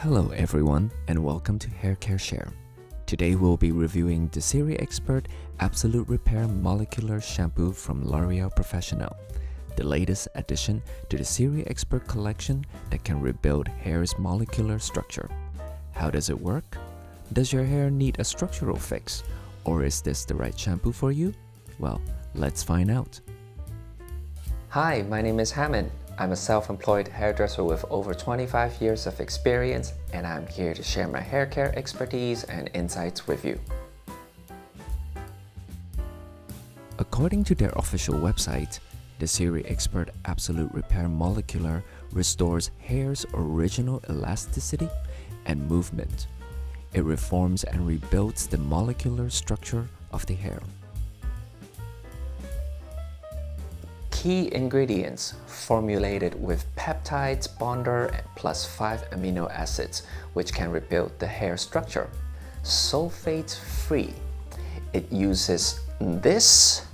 Hello everyone and welcome to HairCareShare. Today we'll be reviewing the Serie Expert Absolut Repair Molecular Shampoo from L'Oreal Professionnel, the latest addition to the Serie Expert collection that can rebuild hair's molecular structure. How does it work? Does your hair need a structural fix? Or is this the right shampoo for you? Well, let's find out. Hi, my name is Hammond. I'm a self-employed hairdresser with over 25 years of experience, and I'm here to share my hair care expertise and insights with you. According to their official website, the Serie Expert Absolut Repair Molecular restores hair's original elasticity and movement. It reforms and rebuilds the molecular structure of the hair. Key ingredients formulated with peptides bonder plus 5 amino acids, which can rebuild the hair structure. Sulfate free. It uses this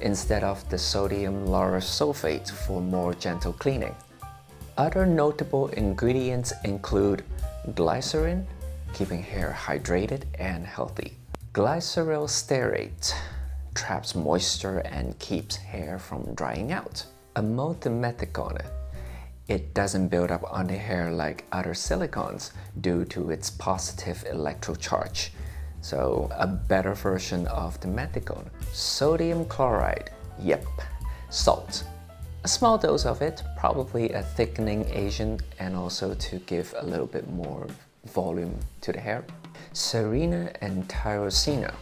instead of the sodium lauryl sulfate for more gentle cleaning. Other notable ingredients include glycerin, keeping hair hydrated and healthy. Glyceryl stearate traps moisture and keeps hair from drying out. Emulgumethicone. It doesn't build up on the hair like other silicones due to its positive electrocharge. So a better version of the methicone. Sodium chloride. Yep, salt. A small dose of it, probably a thickening agent and also to give a little bit more volume to the hair. Serina and tyrosina.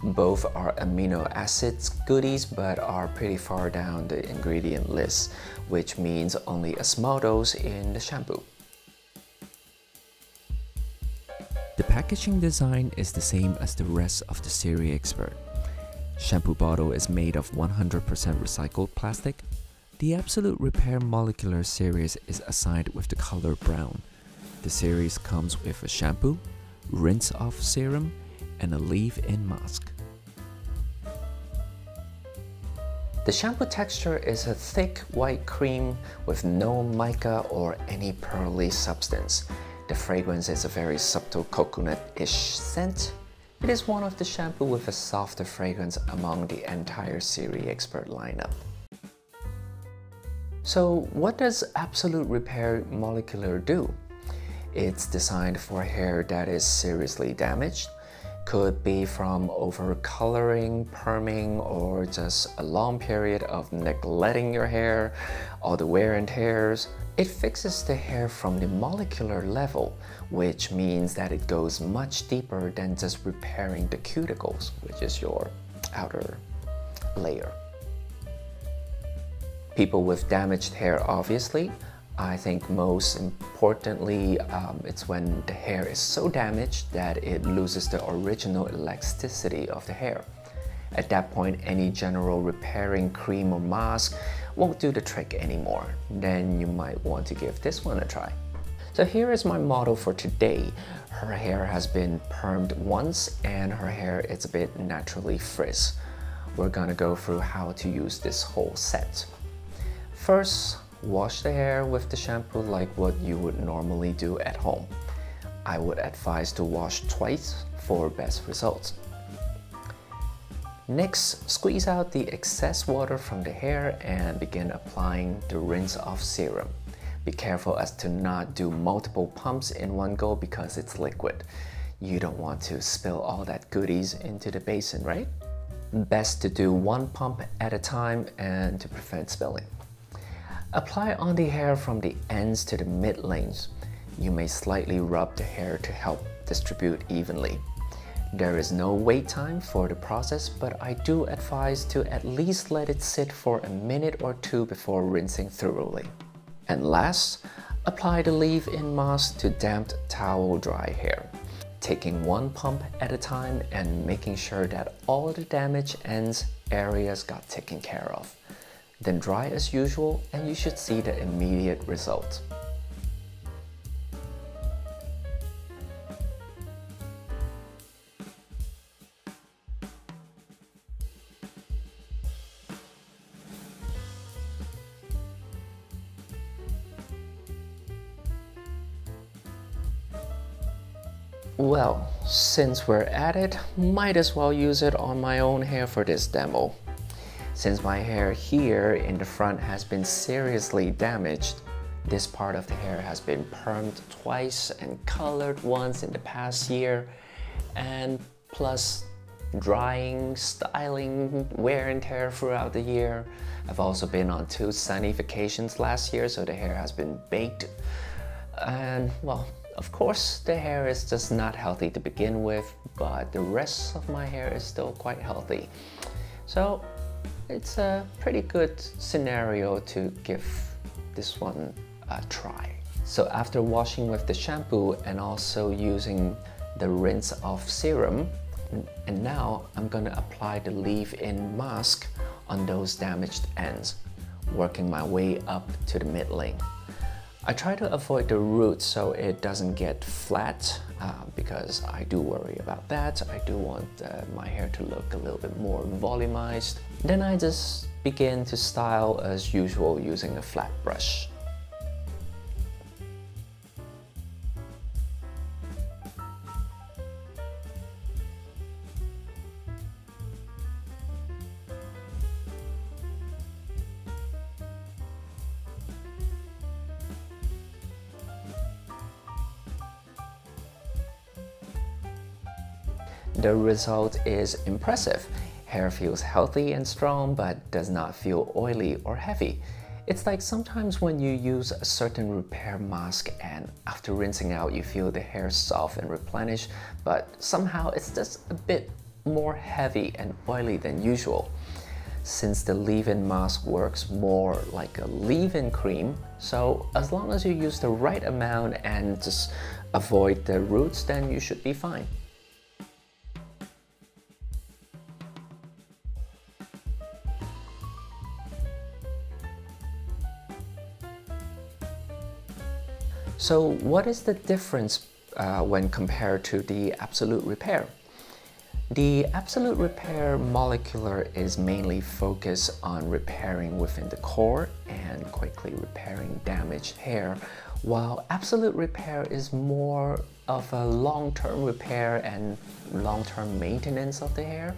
Both are amino acids goodies but are pretty far down the ingredient list, which means only a small dose in the shampoo. The packaging design is the same as the rest of the Serie Expert. Shampoo bottle is made of 100% recycled plastic. The Absolut Repair Molecular series is assigned with the color brown. The series comes with a shampoo, rinse-off serum, and a leave-in mask. The shampoo texture is a thick white cream with no mica or any pearly substance. The fragrance is a very subtle coconut-ish scent. It is one of the shampoo with a softer fragrance among the entire Serie Expert lineup. So what does Absolut Repair Molecular do? It's designed for hair that is seriously damaged. Could be from over-coloring, perming, or just a long period of neglecting your hair, all the wear and tears. It fixes the hair from the molecular level, which means that it goes much deeper than just repairing the cuticles, which is your outer layer. People with damaged hair, obviously. I think most importantly, it's when the hair is so damaged that it loses the original elasticity of the hair. At that point, any general repairing cream or mask won't do the trick anymore. Then you might want to give this one a try. So here is my model for today. Her hair has been permed once and her hair is a bit naturally frizz. We're gonna go through how to use this whole set. First, wash the hair with the shampoo like what you would normally do at home. I would advise to wash twice for best results. Next, squeeze out the excess water from the hair and begin applying the rinse-off serum. Be careful as to not do multiple pumps in one go because it's liquid. You don't want to spill all that goodies into the basin, right? Best to do one pump at a time and to prevent spilling. Apply on the hair from the ends to the mid-lanes. You may slightly rub the hair to help distribute evenly. There is no wait time for the process, but I do advise to at least let it sit for a minute or two before rinsing thoroughly. And last, apply the leave-in mask to damp towel dry hair, taking one pump at a time and making sure that all the damaged ends areas got taken care of. Then dry as usual and you should see the immediate result. Well, since we're at it, might as well use it on my own hair for this demo. Since my hair here in the front has been seriously damaged, this part of the hair has been permed twice and colored once in the past year, and plus drying, styling, wear and tear throughout the year. I've also been on 2 sunny vacations last year, so the hair has been baked. And well, of course, the hair is just not healthy to begin with, but the rest of my hair is still quite healthy. So it's a pretty good scenario to give this one a try. So after washing with the shampoo and also using the rinse off serum, and now I'm gonna apply the leave-in mask on those damaged ends, working my way up to the mid-length. I try to avoid the roots so it doesn't get flat because I do worry about that. I do want my hair to look a little bit more volumized. Then I just begin to style as usual using a flat brush. The result is impressive. Hair feels healthy and strong but does not feel oily or heavy. It's like sometimes when you use a certain repair mask and after rinsing out you feel the hair soft and replenished, but somehow it's just a bit more heavy and oily than usual. Since the leave-in mask works more like a leave-in cream, so as long as you use the right amount and just avoid the roots, then you should be fine. So what is the difference when compared to the Absolut Repair? The Absolut Repair molecular is mainly focused on repairing within the core and quickly repairing damaged hair, while Absolut Repair is more of a long-term repair and long-term maintenance of the hair.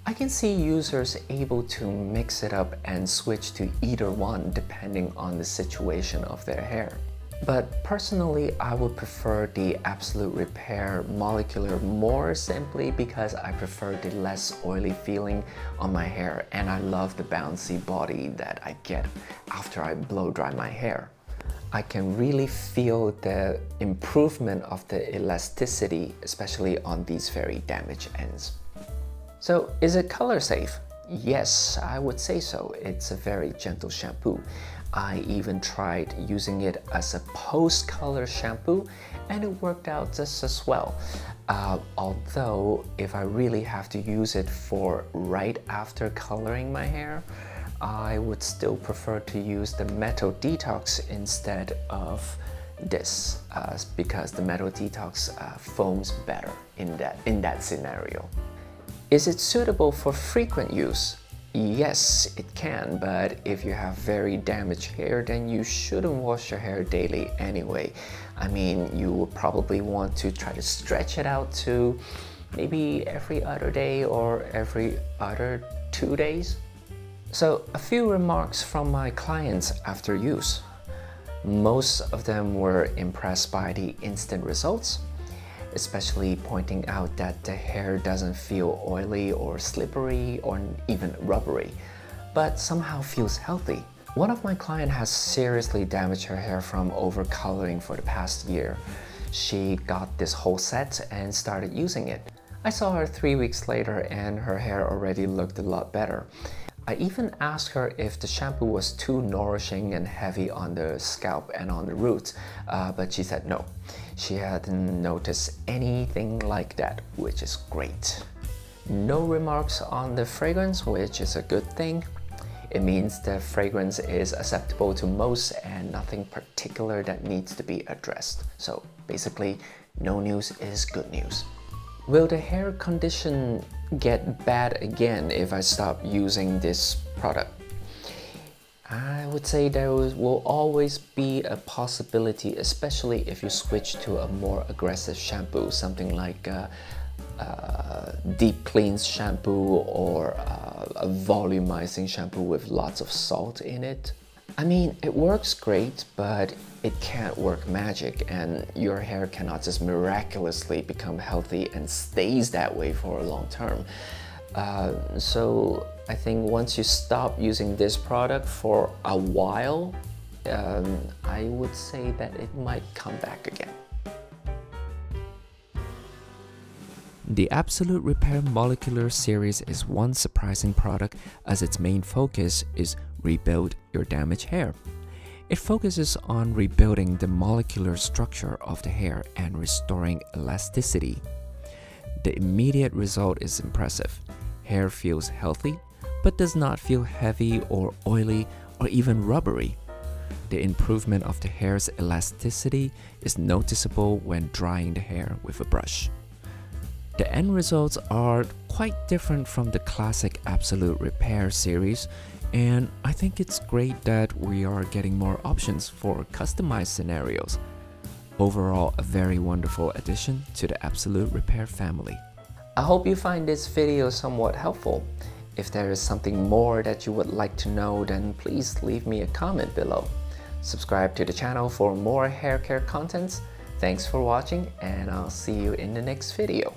I can see users able to mix it up and switch to either one depending on the situation of their hair. But personally, I would prefer the Absolut Repair molecular more simply because I prefer the less oily feeling on my hair and I love the bouncy body that I get after I blow dry my hair. I can really feel the improvement of the elasticity, especially on these very damaged ends. So is it color safe? Yes, I would say so. It's a very gentle shampoo. I even tried using it as a post-color shampoo and it worked out just as well. Although if I really have to use it for right after coloring my hair, I would still prefer to use the Metal Detox instead of this because the Metal Detox foams better in that scenario. Is it suitable for frequent use? Yes, it can, but if you have very damaged hair, then you shouldn't wash your hair daily anyway. I mean, you will probably want to try to stretch it out to maybe every other day or every other 2 days. So a few remarks from my clients after use. Most of them were impressed by the instant results, especially pointing out that the hair doesn't feel oily or slippery or even rubbery, but somehow feels healthy. One of my clients has seriously damaged her hair from overcoloring for the past year. She got this whole set and started using it. I saw her 3 weeks later and her hair already looked a lot better. I even asked her if the shampoo was too nourishing and heavy on the scalp and on the roots, but she said no. She hadn't noticed anything like that, which is great. No remarks on the fragrance, which is a good thing. It means the fragrance is acceptable to most and nothing particular that needs to be addressed. So basically, no news is good news. Will the hair condition get bad again if I stop using this product? I would say there will always be a possibility, especially if you switch to a more aggressive shampoo, something like deep cleanse shampoo or a volumizing shampoo with lots of salt in it. I mean, it works great, but it can't work magic, and your hair cannot just miraculously become healthy and stays that way for a long term. So I think once you stop using this product for a while, I would say that it might come back again. The Absolut Repair Molecular series is one surprising product, as its main focus is rebuild your damaged hair. It focuses on rebuilding the molecular structure of the hair and restoring elasticity. The immediate result is impressive. Hair feels healthy, but does not feel heavy or oily or even rubbery. The improvement of the hair's elasticity is noticeable when drying the hair with a brush. The end results are quite different from the classic Absolut Repair series, and I think it's great that we are getting more options for customized scenarios. Overall, a very wonderful addition to the Absolut Repair family. I hope you find this video somewhat helpful. If there is something more that you would like to know, then please leave me a comment below. Subscribe to the channel for more hair care contents. Thanks for watching, and I'll see you in the next video.